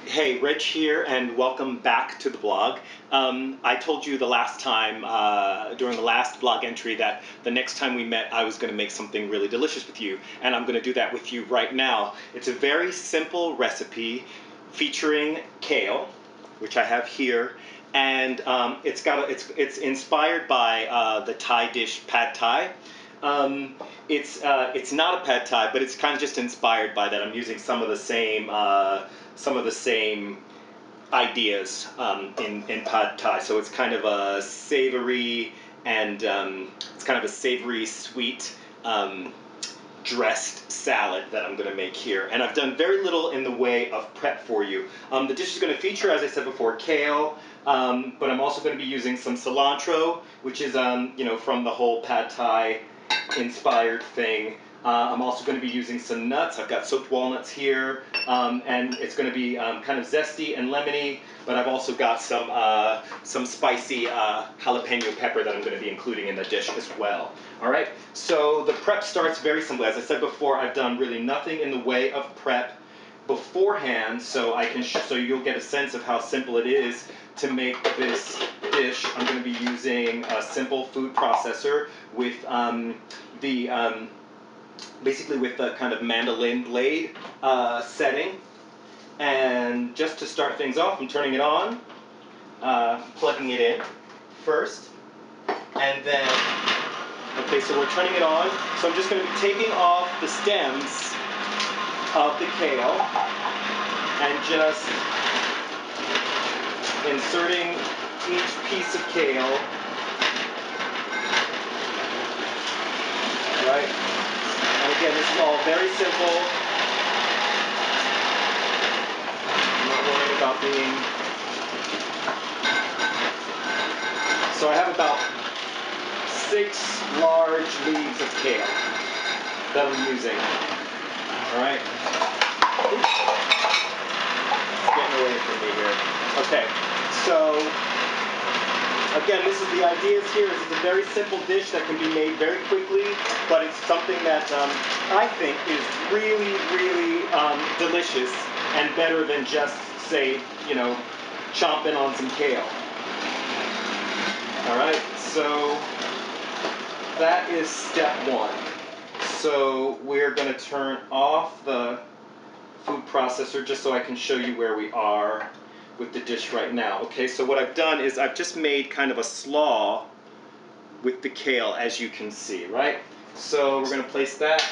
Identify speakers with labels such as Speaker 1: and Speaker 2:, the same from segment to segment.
Speaker 1: Hey, Rich here, and welcome back to the blog. I told you the last time, during the last blog entry, that the next time we met, I was going to make something really delicious with you, and I'm going to do that with you right now. It's a very simple recipe featuring kale, which I have here, and it's inspired by the Thai dish Pad Thai. It's not a Pad Thai, but it's kind of just inspired by that. I'm using some of the same ideas in Pad Thai. So it's kind of a savory and it's kind of a savory sweet dressed salad that I'm going to make here. And I've done very little in the way of prep for you. The dish is going to feature, as I said before, kale, but I'm also going to be using some cilantro, which is from the whole Pad Thai inspired thing. I'm also going to be using some nuts. I've got soaked walnuts here, and it's going to be kind of zesty and lemony, but I've also got some spicy jalapeno pepper that I'm going to be including in the dish as well. All right, so the prep starts very simply. As I said before, I've done really nothing in the way of prep beforehand, so you'll get a sense of how simple it is to make this dish. I'm going to be using a simple food processor with basically with the kind of mandolin blade setting. And just to start things off, I'm turning it on, plugging it in first, and then, okay, so we're turning it on. So I'm just going to be taking off the stems of the kale and just inserting each piece of kale, right? And again, this is all very simple. I'm not worrying about being... So I have about 6 large leaves of kale that I'm using. All right? It's getting away from me here. Okay, so again, this is the ideas here. This is a very simple dish that can be made very quickly, but it's something that I think is really, really delicious and better than just, say, chomping on some kale. All right, so that is step 1. So we're going to turn off the food processor just so I can show you where we are with the dish right now. Okay, so what I've done is I've just made kind of a slaw with the kale, as you can see, right? So we're going to place that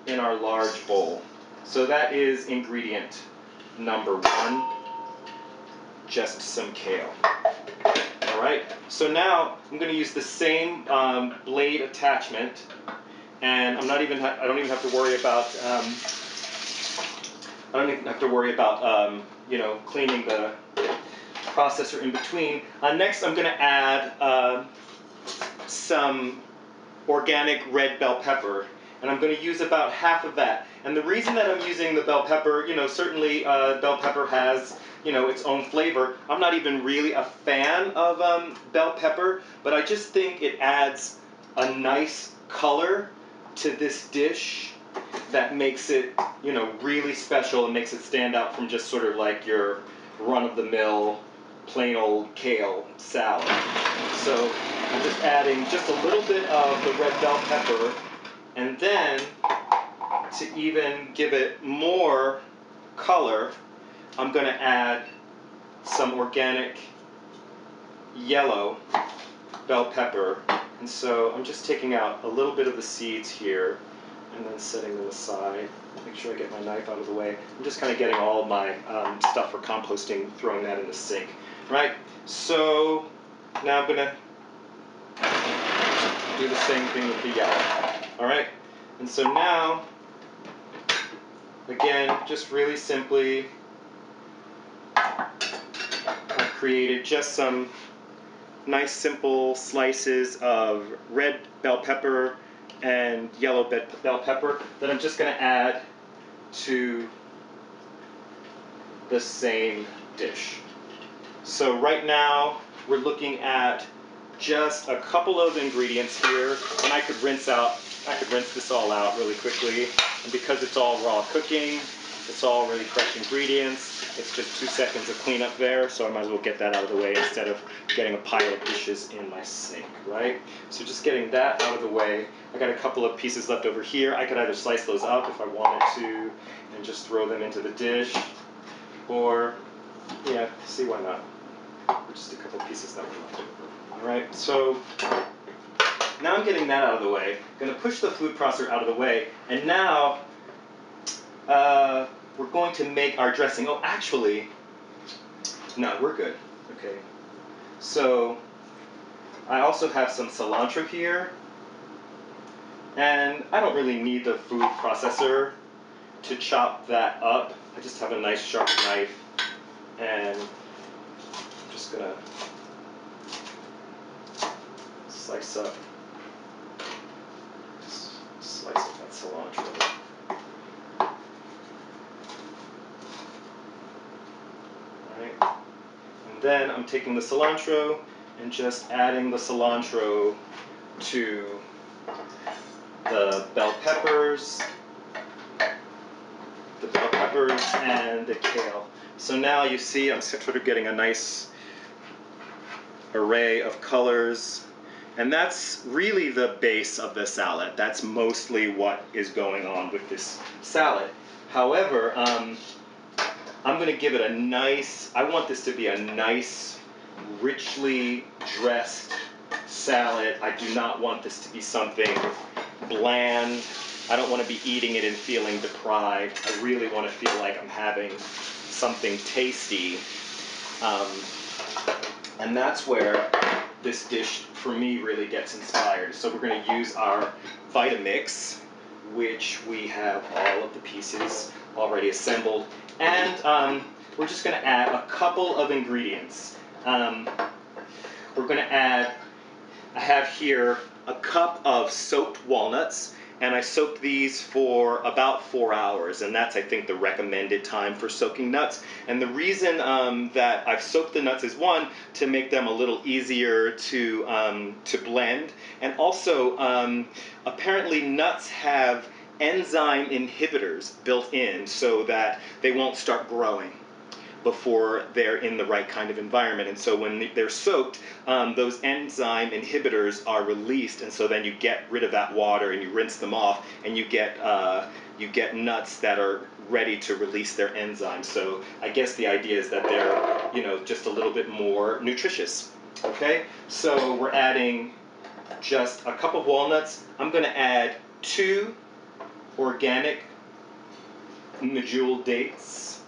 Speaker 1: in our large bowl. So that is ingredient number 1, just some kale. All right, so now I'm going to use the same blade attachment, and I don't even have to worry about cleaning the processor in between. Next, I'm going to add some organic red bell pepper, and I'm going to use about half of that. And the reason that I'm using the bell pepper, certainly bell pepper has, its own flavor. I'm not even really a fan of bell pepper, but I just think it adds a nice color to this dish that makes it, really special and makes it stand out from just sort of like your run-of-the-mill, plain old kale salad. So I'm just adding just a little bit of the red bell pepper, and then to even give it more color, I'm going to add some organic yellow bell pepper. And so I'm just taking out a little bit of the seeds here and then setting them aside. Make sure I get my knife out of the way. I'm just kind of getting all of my stuff for composting, throwing that in the sink. Right? So now I'm going to do the same thing with the yellow. All right? And so now, again, just really simply, I've created just some nice simple slices of red bell pepper and yellow bell pepper that I'm just going to add to the same dish. So right now we're looking at just a couple of ingredients here, and I could rinse this all out really quickly. And because it's all raw cooking, It's all really fresh ingredients. It's just 2 seconds of cleanup there, so I might as well get that out of the way instead of getting a pile of dishes in my sink, right? So just getting that out of the way. I got a couple of pieces left over here. I could either slice those up if I wanted to and just throw them into the dish, or, yeah, see, why not? Just a couple pieces that were left over. All right, so now I'm getting that out of the way. I'm going to push the food processor out of the way, and now we're going to make our dressing. Oh, actually, no, we're good. Okay. So I also have some cilantro here, and I don't really need the food processor to chop that up. I just have a nice sharp knife, and I'm just gonna slice up that cilantro. Right. And then I'm taking the cilantro and just adding the cilantro to the bell peppers, and the kale. So now you see I'm sort of getting a nice array of colors, and that's really the base of the salad. That's mostly what is going on with this salad. However, I'm going to give it a nice, I want this to be a nice, richly dressed salad. I do not want this to be something bland. I don't want to be eating it and feeling deprived. I really want to feel like I'm having something tasty. And that's where this dish, for me, really gets inspired. So we're going to use our VitaMix, which we have all of the pieces already assembled. And we're just going to add a couple of ingredients. We're going to add, I have here a cup of soaked walnuts, and I soaked these for about 4 hours, and that's, I think, the recommended time for soaking nuts. And the reason that I've soaked the nuts is, one, to make them a little easier to blend, and also apparently nuts have enzyme inhibitors built in so that they won't start growing before they're in the right kind of environment. And so when they're soaked, those enzyme inhibitors are released, and so then you get rid of that water and you rinse them off, and you get nuts that are ready to release their enzymes. So I guess the idea is that they're, you know, just a little bit more nutritious. Okay, so we're adding just a cup of walnuts. I'm going to add 2 organic Medjool dates.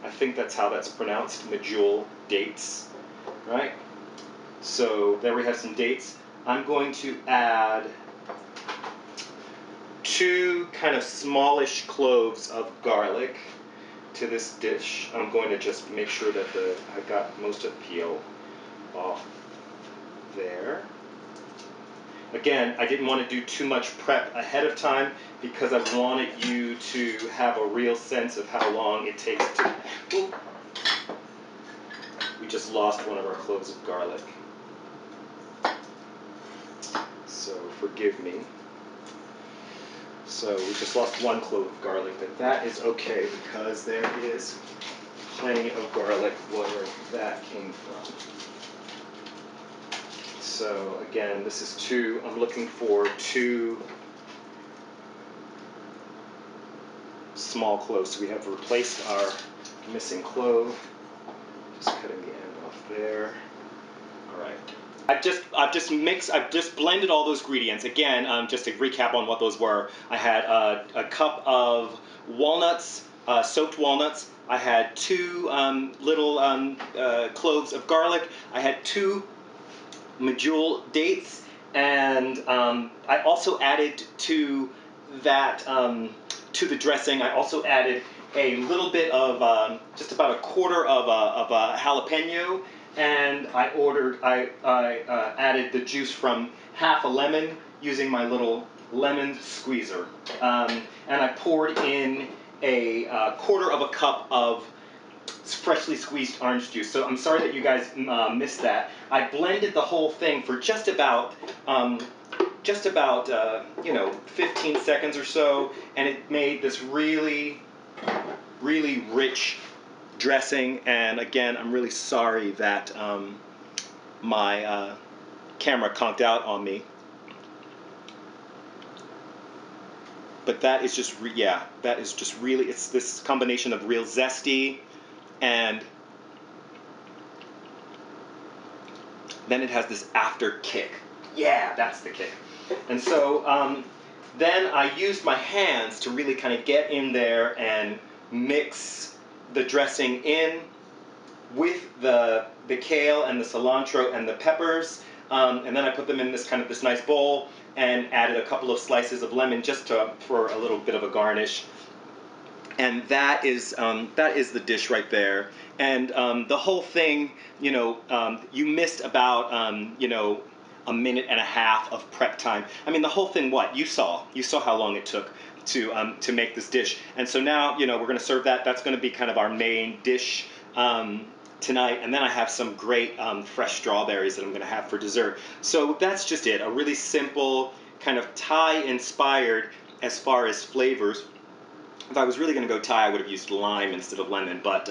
Speaker 1: I think that's how that's pronounced, Medjool dates, right? So there we have some dates. I'm going to add 2 kind of smallish cloves of garlic to this dish. I'm going to just make sure that I got most of the peel off there. Again, I didn't want to do too much prep ahead of time because I wanted you to have a real sense of how long it takes to... Ooh. We just lost one of our cloves of garlic. So forgive me. So we just lost 1 clove of garlic, but that is okay because there is plenty of garlic where that came from. So again, this is 2, I'm looking for 2 small cloves. So we have replaced our missing clove. Just cutting the end off there. All right. I've just blended all those ingredients. Again, just to recap on what those were, I had a cup of walnuts, soaked walnuts. I had 2 little cloves of garlic. I had 2 Medjool dates, and I also added to that, to the dressing, I also added a little bit of, just about a quarter of a jalapeno, and I added the juice from half a lemon using my little lemon squeezer. And I poured in a quarter of a cup of freshly squeezed orange juice. So I'm sorry that you guys missed that. I blended the whole thing for just about 15 seconds or so, and it made this really really rich dressing. And again, I'm really sorry that my camera conked out on me. But that is just, yeah, that is just really, it's this combination of real zesty and then it has this after kick. Yeah, that's the kick. And so then I used my hands to really kind of get in there and mix the dressing in with the kale and the cilantro and the peppers. And then I put them in this nice bowl and added a couple of slices of lemon just for a little bit of a garnish. And that is the dish right there. And the whole thing, you missed about a minute and a half of prep time. I mean, the whole thing. What you saw how long it took to make this dish. And so now we're going to serve that. That's going to be kind of our main dish tonight. And then I have some great fresh strawberries that I'm going to have for dessert. So that's just it. A really simple kind of Thai inspired as far as flavors. If I was really going to go Thai, I would have used lime instead of lemon, but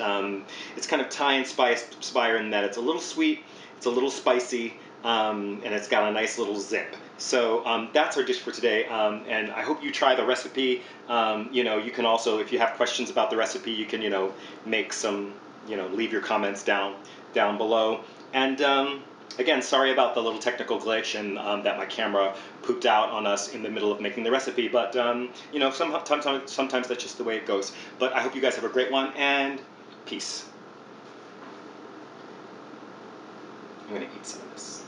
Speaker 1: it's kind of Thai inspired in that it's a little sweet, it's a little spicy, and it's got a nice little zip. So that's our dish for today, and I hope you try the recipe. You can also, if you have questions about the recipe, you can, make some, leave your comments down below. And again, sorry about the little technical glitch and that my camera pooped out on us in the middle of making the recipe, but sometimes that's just the way it goes. But I hope you guys have a great one, and peace. I'm gonna eat some of this.